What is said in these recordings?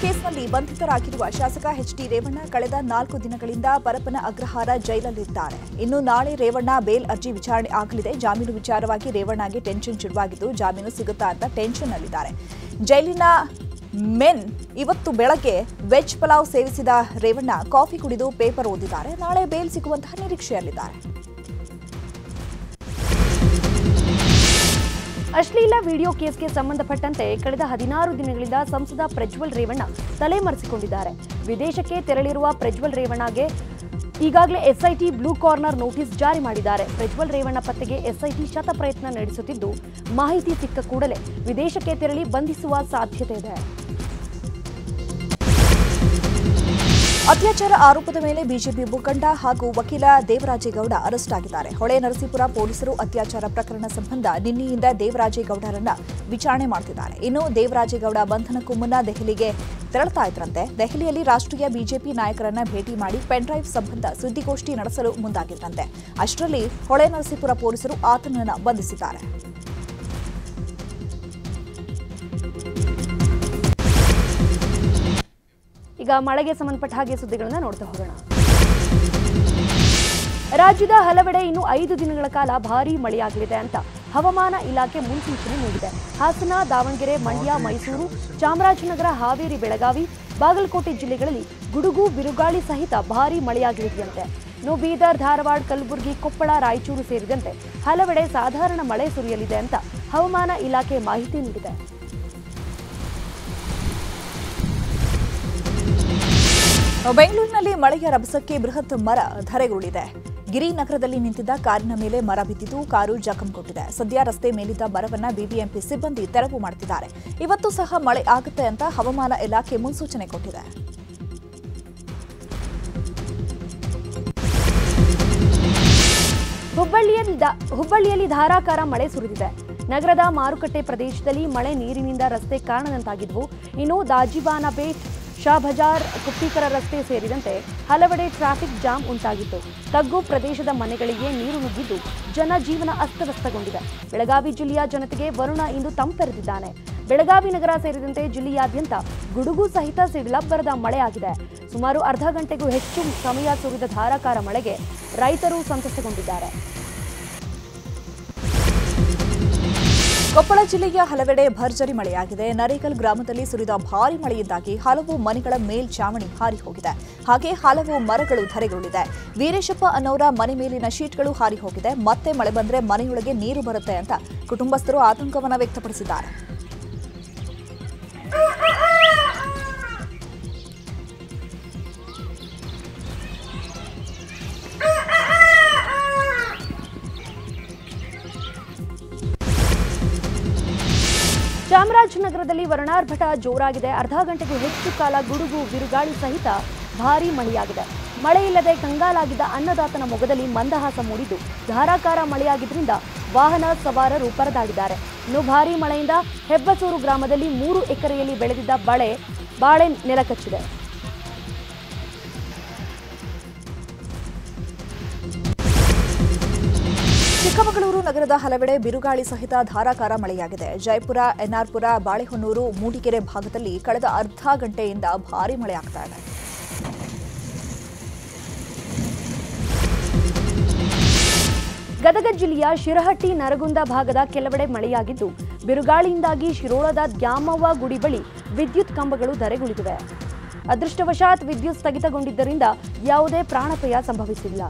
ಕೇಸ್ನಲ್ಲಿ ಬಂಧಿತರಾಗಿರುವ ಶಾಸಕ ಎಚ್ಡಿ ರೇವಣ್ಣ ಕಳೆದ 4 ದಿನಗಳಿಂದ ಪರಪ್ಪನ ಅಗ್ರಹಾರ ಜೈಲಲ್ಲಿದ್ದಾರೆ. ಇನ್ನು ನಾಳೆ ರೇವಣ್ಣ ಬೇಲ್ ಅರ್ಜಿ ವಿಚಾರಣೆ ಆಗಲಿದೆ. ಜಾಮೀನು ವಿಚಾರವಾಗಿ ರೇವಣ್ಣಗೆ ಟೆನ್ಷನ್ ಶುರುವಾಗಿದ್ದು ಜಾಮೀನು ಸಿಗುತ್ತಾ ಅಂತ ಟೆನ್ಷನ್ನಲ್ಲಿದ್ದಾರೆ. ಜೈಲಿನ ಮೆನ್ ಇವತ್ತು ಬೆಳಗ್ಗೆ ವೆಜ್ ಪಲಾವ್ ಸೇವಿಸಿದ ರೇವಣ್ಣ ಕಾಫಿ ಕುಡಿದು ಪೇಪರ್ ಓದಿದ್ದಾರೆ. ನಾಳೆ ಬೇಲ್ ಸಿಗುವಂತಹ ನಿರೀಕ್ಷೆಯಲ್ಲಿದ್ದಾರೆ. ಅಶ್ಲೀಲ ವಿಡಿಯೋ ಕೇಸ್ಗೆ ಸಂಬಂಧಪಟ್ಟಂತೆ ಕಳೆದ 16 ದಿನಗಳಿಂದ ಸಂಸದ ಪ್ರಜ್ವಲ್ ರೇವಣ್ಣ ತಲೆಮರೆಸಿಕೊಂಡಿದ್ದಾರೆ. ವಿದೇಶಕ್ಕೆ ತೆರಳಿರುವ ಪ್ರಜ್ವಲ್ ರೇವಣ್ಣಗೆ ಈಗಾಗಲೇ ಎಸ್ಐಟಿ ಬ್ಲೂ ಕಾರ್ನರ್ ನೋಟಿಸ್ ಜಾರಿ ಮಾಡಿದ್ದಾರೆ. ಪ್ರಜ್ವಲ್ ರೇವಣ್ಣ ಪತ್ತೆಗೆ ಎಸ್ಐಟಿ ಶತಪ್ರಯತ್ನ ನಡೆಸುತ್ತಿದ್ದು ಮಾಹಿತಿ ಸಿಕ್ಕ ಕೂಡಲೇ ವಿದೇಶಕ್ಕೆ ತೆರಳಿ ಬಂಧಿಸುವ ಸಾಧ್ಯತೆ ಇದೆ. ಅತ್ಯಾಚಾರ ಆರೋಪದ ಮೇಲೆ ಬಿಜೆಪಿ ಮುಖಂಡ ಹಾಗೂ ವಕೀಲ ದೇವರಾಜೇಗೌಡ ಅರೆಸ್ಟ್ ಆಗಿದ್ದಾರೆ. ಹೊಳೆನರಸೀಪುರ ಪೊಲೀಸರು ಅತ್ಯಾಚಾರ ಪ್ರಕರಣ ಸಂಬಂಧ ನಿನ್ನೆಯಿಂದ ದೇವರಾಜೇಗೌಡರನ್ನ ವಿಚಾರಣೆ ಮಾಡುತ್ತಿದ್ದಾರೆ. ಇನ್ನು ದೇವರಾಜೇಗೌಡ ಬಂಧನಕ್ಕೂ ಮುನ್ನ ದೆಹಲಿಗೆ ತೆರಳುತ್ತಾ ಇದ್ರಂತೆ. ದೆಹಲಿಯಲ್ಲಿ ರಾಷ್ಟ್ರೀಯ ಬಿಜೆಪಿ ನಾಯಕರನ್ನ ಭೇಟಿ ಮಾಡಿ ಪೆನ್ಡ್ರೈವ್ ಸಂಬಂಧ ಸುದ್ದಿಗೋಷ್ಠಿ ನಡೆಸಲು ಮುಂದಾಗಿದ್ರಂತೆ. ಅಷ್ಟರಲ್ಲಿ ಹೊಳೆನರಸೀಪುರ ಪೊಲೀಸರು ಆತನನ್ನು ಬಂಧಿಸಿದ್ದಾರೆ. ಈಗ ಮಳೆಗೆ ಸಂಬಂಧಪಟ್ಟ ಹಾಗೆ ಸುದ್ದಿಗಳನ್ನು ನೋಡ್ತಾ ಹೋಗೋಣ. ರಾಜ್ಯದ ಹಲವೆಡೆ ಇನ್ನು 5 ದಿನಗಳ ಕಾಲ ಭಾರೀ ಮಳೆಯಾಗಲಿದೆ ಅಂತ ಹವಾಮಾನ ಇಲಾಖೆ ಮುನ್ಸೂಚನೆ ನೀಡಿದೆ. ಹಾಸನ, ದಾವಣಗೆರೆ, ಮಂಡ್ಯ, ಮೈಸೂರು, ಚಾಮರಾಜನಗರ, ಹಾವೇರಿ, ಬೆಳಗಾವಿ, ಬಾಗಲಕೋಟೆ ಜಿಲ್ಲೆಗಳಲ್ಲಿ ಗುಡುಗು, ಬಿರುಗಾಳಿ ಸಹಿತ ಭಾರೀ ಮಳೆಯಾಗಲಿದೆಯಂತೆ. ಇನ್ನು ಬೀದರ್, ಧಾರವಾಡ, ಕಲಬುರಗಿ, ಕೊಪ್ಪಳ, ರಾಯಚೂರು ಸೇರಿದಂತೆ ಹಲವೆಡೆ ಸಾಧಾರಣ ಮಳೆ ಸುರಿಯಲಿದೆ ಅಂತ ಹವಾಮಾನ ಇಲಾಖೆ ಮಾಹಿತಿ ನೀಡಿದೆ. ಬೆಂಗಳೂರಿನಲ್ಲಿ ಮಳೆಯ ರಭಸಕ್ಕೆ ಬೃಹತ್ ಮರ ಧರೆಗುರುಳಿದೆ. ಗಿರಿನಗರದಲ್ಲಿ ನಿಂತಿದ್ದ ಕಾರಿನ ಮೇಲೆ ಮರ ಬಿದ್ದಿದ್ದು ಕಾರು ಜಖಂಗೊಂಡಿದೆ. ಸದ್ಯ ರಸ್ತೆ ಮೇಲಿದ್ದ ಮರವನ್ನ ಬಿಬಿಎಂಪಿ ಸಿಬ್ಬಂದಿ ತೆರವು ಮಾಡುತ್ತಿದ್ದಾರೆ. ಇವತ್ತು ಸಹ ಮಳೆ ಆಗುತ್ತೆ ಅಂತ ಹವಾಮಾನ ಇಲಾಖೆ ಮುನ್ಸೂಚನೆ ಕೊಟ್ಟಿದೆ. ಹುಬ್ಬಳ್ಳಿಯಲ್ಲಿ ಧಾರಾಕಾರ ಮಳೆ ಸುರಿದಿದೆ. ನಗರದ ಮಾರುಕಟ್ಟೆ ಪ್ರದೇಶದಲ್ಲಿ ಮಳೆ ನೀರಿನಿಂದ ರಸ್ತೆ ಕಾಣದಂತಾಗಿದ್ವು. ಇನ್ನು ದಾಜಿವಾನಪೇಟ್, ಶಾ ಬಜಾರ್, ಕುಪ್ಪೀಕರ ರಸ್ತೆ ಸೇರಿದಂತೆ ಹಲವೆಡೆ ಟ್ರಾಫಿಕ್ ಜಾಮ್ ಉಂಟಾಗಿತ್ತು. ತಗ್ಗು ಪ್ರದೇಶದ ಮನೆಗಳಿಗೆ ನೀರು ನುಗ್ಗಿದ್ದು ಜನಜೀವನ ಅಸ್ತವ್ಯಸ್ತಗೊಂಡಿದೆ. ಬೆಳಗಾವಿ ಜಿಲ್ಲೆಯ ಜನತೆಗೆ ವರುಣ ಇಂದು ತಂಪೆರೆದಿದ್ದಾನೆ. ಬೆಳಗಾವಿ ನಗರ ಸೇರಿದಂತೆ ಜಿಲ್ಲೆಯಾದ್ಯಂತ ಗುಡುಗು ಸಹಿತ ಸಿಡಿಲಬ್ಬರದ ಮಳೆಯಾಗಿದೆ. ಸುಮಾರು ಅರ್ಧ ಗಂಟೆಗೂ ಹೆಚ್ಚು ಸಮಯ ಸುರಿದ ಧಾರಾಕಾರ ಮಳೆಗೆ ರೈತರು ಸಂತಸಗೊಂಡಿದ್ದಾರೆ. ಕೊಪ್ಪಳ ಜಿಲ್ಲೆಯ ಹಲವೆಡೆ ಭರ್ಜರಿ ಮಳೆಯಾಗಿದೆ. ನರೇಕಲ್ ಗ್ರಾಮದಲ್ಲಿ ಸುರಿದ ಭಾರೀ ಮಳೆಯಿಂದಾಗಿ ಹಲವು ಮನೆಗಳ ಮೇಲ್ಛಾವಣಿ ಹಾರಿ ಹೋಗಿದೆ. ಹಾಗೆ ಹಲವು ಮರಗಳು ಧರೆಗುರುಳಿದೆ. ವೀರೇಶಪ್ಪ ಅನ್ನೋರ ಮನೆ ಮೇಲಿನ ಶೀಟ್ಗಳು ಹಾರಿ ಹೋಗಿದೆ. ಮತ್ತೆ ಮಳೆ ಬಂದ್ರೆ ಮನೆಯೊಳಗೆ ನೀರು ಬರುತ್ತೆ ಅಂತ ಕುಟುಂಬಸ್ಥರು ಆತಂಕವನ್ನ ವ್ಯಕ್ತಪಡಿಸಿದ್ದಾರೆ. ಚಾಮರಾಜನಗರದಲ್ಲಿ ವರುಣಾರ್ಭಟ ಜೋರಾಗಿದೆ. ಅರ್ಧ ಗಂಟೆಗೂ ಹೆಚ್ಚು ಕಾಲ ಗುಡುಗು, ಬಿರುಗಾಳಿ ಸಹಿತ ಭಾರೀ ಮಳೆಯಾಗಿದೆ. ಮಳೆಯಿಲ್ಲದೆ ಕಂಗಾಲಾಗಿದ್ದ ಅನ್ನದಾತನ ಮೊಗದಲ್ಲಿ ಮಂದಹಾಸ ಮೂಡಿದ್ದು ಧಾರಾಕಾರ ಮಳೆಯಾಗಿದ್ದರಿಂದ ವಾಹನ ಸವಾರರು ಪರದಾಡಿದ್ದಾರೆ. ಇನ್ನು ಭಾರೀ ಮಳೆಯಿಂದ ಹೆಬ್ಬಸೂರು ಗ್ರಾಮದಲ್ಲಿ 3 ಎಕರೆಯಲ್ಲಿ ಬೆಳೆದಿದ್ದ ಬಾಳೆ ನೆಲಕಚ್ಚಿದೆ. ಚಿಕ್ಕಮಗಳೂರು ನಗರದ ಹಲವೆಡೆ ಬಿರುಗಾಳಿ ಸಹಿತ ಧಾರಾಕಾರ ಮಳೆಯಾಗಿದೆ. ಜಯಪುರ, ಎನ್ಆರ್ಪುರ, ಬಾಳೆಹೊನ್ನೂರು, ಮೂಡಿಗೆರೆ ಭಾಗದಲ್ಲಿ ಕಳೆದ ಅರ್ಧ ಗಂಟೆಯಿಂದ ಭಾರೀ ಮಳೆಯಾಗ್ತಾ ಇದೆ. ಗದಗ ಜಿಲ್ಲೆಯ ಶಿರಹಟ್ಟಿ, ನರಗುಂದ ಭಾಗದ ಕೆಲವೆಡೆ ಮಳೆಯಾಗಿದ್ದು ಬಿರುಗಾಳಿಯಿಂದಾಗಿ ಶಿರೋಳದ ದ್ಯಾಮವ್ವ ಗುಡಿ ಬಳಿ ವಿದ್ಯುತ್ ಕಂಬಗಳು ಧರೆಗುಳಿದಿವೆ. ಅದೃಷ್ಟವಶಾತ್ ವಿದ್ಯುತ್ ಸ್ಥಗಿತಗೊಂಡಿದ್ದರಿಂದ ಯಾವುದೇ ಪ್ರಾಣಾಪಾಯ ಸಂಭವಿಸಿಲ್ಲ.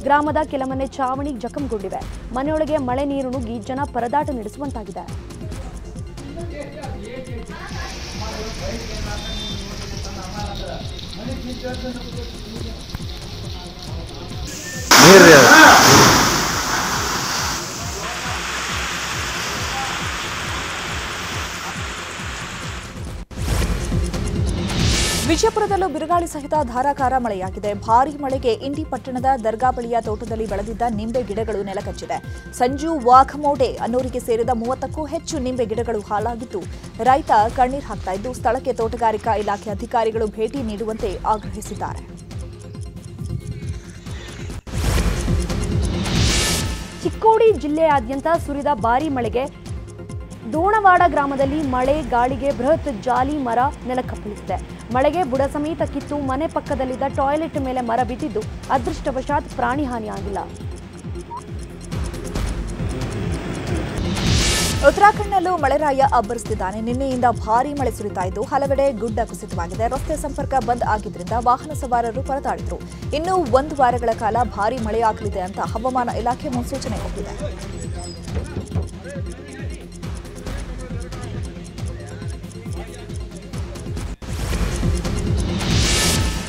ಗ್ರಾಮದ ಕೆಲ ಮನೆ ಚಾವಣಿ ಜಖಂಗೊಂಡಿವೆ. ಮನೆಯೊಳಗೆ ಮಳೆ ನೀರು ನುಗ್ಗಿ ಜನ ಪರದಾಟ ನಡೆಸುವಂತಾಗಿದೆ. ವಿಜಯಪುರದಲ್ಲೂ ಬಿರುಗಾಳಿ ಸಹಿತ ಧಾರಾಕಾರ ಮಳೆಯಾಗಿದೆ. ಭಾರೀ ಮಳೆಗೆ ಇಂಡಿ ಪಟ್ಟಣದ ದರ್ಗಾ ಬಳಿಯ ತೋಟದಲ್ಲಿ ಬೆಳೆದಿದ್ದ ನಿಂಬೆ ಗಿಡಗಳು ನೆಲಕಚ್ಚಿದೆ. ಸಂಜು ವಾಘಮೋಡೆ ಅನ್ನೋರಿಗೆ ಸೇರಿದ 30ಕ್ಕೂ ಹೆಚ್ಚು ನಿಂಬೆ ಗಿಡಗಳು ಹಾಳಾಗಿದ್ದು ರೈತ ಕಣ್ಣೀರು ಹಾಕ್ತಾ ಇದ್ದು ಸ್ಥಳಕ್ಕೆ ತೋಟಗಾರಿಕಾ ಇಲಾಖೆ ಅಧಿಕಾರಿಗಳು ಭೇಟಿ ನೀಡುವಂತೆ ಆಗ್ರಹಿಸಿದ್ದಾರೆ. ಚಿಕ್ಕೋಡಿ ಜಿಲ್ಲೆಯಾದ್ಯಂತ ಸುರಿದ ಭಾರೀ ಮಳೆಗೆ ದೋಣವಾಡ ಗ್ರಾಮದಲ್ಲಿ ಮಳೆ ಗಾಳಿಗೆ ಬೃಹತ್ ಜಾಲಿ ಮರ ನೆಲಕ್ಕಪ್ಪಳಿಸಿದೆ. ಮಳೆಗೆ ಬುಡ ಸಮೇತ ಕಿತ್ತು ಮನೆ ಪಕ್ಕದಲ್ಲಿದ್ದ ಟಾಯ್ಲೆಟ್ ಮೇಲೆ ಮರ ಬಿದ್ದಿದ್ದು ಅದೃಷ್ಟವಶಾತ್ ಪ್ರಾಣಿಹಾನಿಯಾಗಿಲ್ಲ. ಉತ್ತರಾಖಂಡ್ನಲ್ಲೂ ಮಳೆರಾಯ ಅಬ್ಬರಿಸುತ್ತಿದ್ದಾನೆ. ನಿನ್ನೆಯಿಂದ ಭಾರೀ ಮಳೆ ಸುರಿತಾ ಇದ್ದು ಹಲವೆಡೆ ಗುಡ್ಡ ಕುಸಿತವಾಗಿದೆ. ರಸ್ತೆ ಸಂಪರ್ಕ ಬಂದ್ ಆಗಿದ್ದರಿಂದ ವಾಹನ ಸವಾರರು ಪರದಾಡಿದ್ರು. ಇನ್ನು 1 ವಾರಗಳ ಕಾಲ ಭಾರೀ ಮಳೆಯಾಗಲಿದೆ ಅಂತ ಹವಾಮಾನ ಇಲಾಖೆ ಮುನ್ಸೂಚನೆ ಕೊಟ್ಟಿದೆ.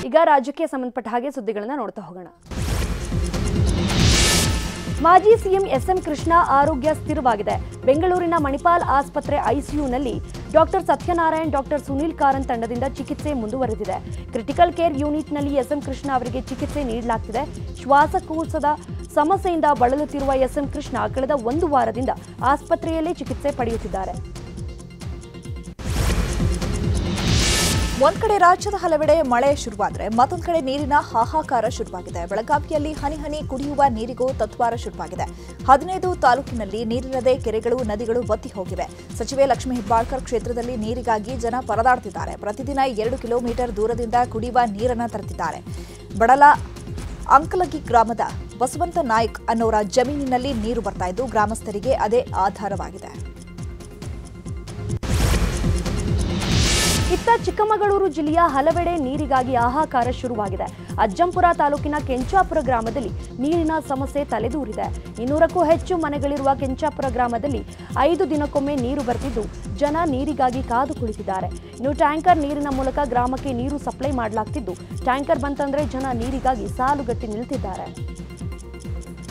ಈಗ ರಾಜ್ಯಕ್ಕೆ ಸಂಬಂಧಪಟ್ಟ ಹಾಗೆ ಸುದ್ದಿಗಳನ್ನು ನೋಡ್ತಾ ಹೋಗೋಣ. ಮಾಜಿ ಸಿಎಂ ಎಸ್ಎಂ ಕೃಷ್ಣ ಆರೋಗ್ಯ ಸ್ಥಿರವಾಗಿದೆ. ಬೆಂಗಳೂರಿನ ಮಣಿಪಾಲ್ ಆಸ್ಪತ್ರೆ ಐಸಿಯುನಲ್ಲಿ ಡಾಕ್ಟರ್ ಸತ್ಯನಾರಾಯಣ್, ಡಾಕ್ಟರ್ ಸುನೀಲ್ ಕಾರಂತ್ ತಂಡದಿಂದ ಚಿಕಿತ್ಸೆ ಮುಂದುವರೆದಿದೆ. ಕ್ರಿಟಿಕಲ್ ಕೇರ್ ಯೂನಿಟ್ನಲ್ಲಿ ಎಸ್ಎಂ ಕೃಷ್ಣ ಅವರಿಗೆ ಚಿಕಿತ್ಸೆ ನೀಡಲಾಗ್ತಿದೆ. ಶ್ವಾಸಕೋಶದ ಸಮಸ್ಯೆಯಿಂದ ಬಳಲುತ್ತಿರುವ ಎಸ್ಎಂ ಕೃಷ್ಣ ಕಳೆದ 1 ವಾರದಿಂದ ಆಸ್ಪತ್ರೆಯಲ್ಲೇ ಚಿಕಿತ್ಸೆ ಪಡೆಯುತ್ತಿದ್ದಾರೆ. ಒಂದ್ ಕಡೆ ರಾಜ್ಯದ ಹಲವೆಡೆ ಮಳೆ ಶುರುವಾದರೆ ಮತ್ತೊಂದು ಕಡೆ ನೀರಿನ ಹಾಹಾಕಾರ ಶುರುವಾಗಿದೆ. ಬೆಳಗಾವಿಯಲ್ಲಿ ಹನಿ ಹನಿ ಕುಡಿಯುವ ನೀರಿಗೂ ತತ್ವಾರ ಶುರುವಾಗಿದೆ. 15 ತಾಲೂಕಿನಲ್ಲಿ ನೀರಿಲ್ಲದೆ ಕೆರೆಗಳು, ನದಿಗಳು ಬತ್ತಿ ಹೋಗಿವೆ. ಸಚಿವೆ ಲಕ್ಷ್ಮೀ ಹೆಬ್ಬಾಳ್ಕರ್ ಕ್ಷೇತ್ರದಲ್ಲಿ ನೀರಿಗಾಗಿ ಜನ ಪರದಾಡ್ತಿದ್ದಾರೆ. ಪ್ರತಿದಿನ 2 ಕಿಲೋಮೀಟರ್ ದೂರದಿಂದ ಕುಡಿಯುವ ನೀರನ್ನು ತರುತ್ತಿದ್ದಾರೆ. ಬಡಲ ಅಂಕಲಗಿ ಗ್ರಾಮದ ಬಸವಂತ ನಾಯ್ಕ್ ಅನ್ನೋರ ಜಮೀನಿನಲ್ಲಿ ನೀರು ಬರ್ತಾ ಇದ್ದು ಗ್ರಾಮಸ್ಥರಿಗೆ ಅದೇ ಆಧಾರವಾಗಿದೆ. ಇತ್ತ ಚಿಕ್ಕಮಗಳೂರು ಜಿಲ್ಲೆಯ ಹಲವೆಡೆ ನೀರಿಗಾಗಿ ಹಾಹಾಕಾರ ಶುರುವಾಗಿದೆ. ಅಜ್ಜಂಪುರ ತಾಲೂಕಿನ ಕೆಂಚಾಪುರ ಗ್ರಾಮದಲ್ಲಿ ನೀರಿನ ಸಮಸ್ಯೆ ತಲೆದೂರಿದೆ. 200ಕ್ಕೂ ಹೆಚ್ಚು ಮನೆಗಳಿರುವ ಕೆಂಚಾಪುರ ಗ್ರಾಮದಲ್ಲಿ 5 ದಿನಕ್ಕೊಮ್ಮೆ ನೀರು ಬರ್ತಿದ್ದು ಜನ ನೀರಿಗಾಗಿ ಕಾದು ಕುಳಿತಿದ್ದಾರೆ. ಇನ್ನು ಟ್ಯಾಂಕರ್ ನೀರಿನ ಮೂಲಕ ಗ್ರಾಮಕ್ಕೆ ನೀರು ಸಪ್ಲೈ ಮಾಡಲಾಗ್ತಿದ್ದು ಟ್ಯಾಂಕರ್ ಬಂತಂದ್ರೆ ಜನ ನೀರಿಗಾಗಿ ಸಾಲುಗಟ್ಟಿ ನಿಲ್ತಿದ್ದಾರೆ.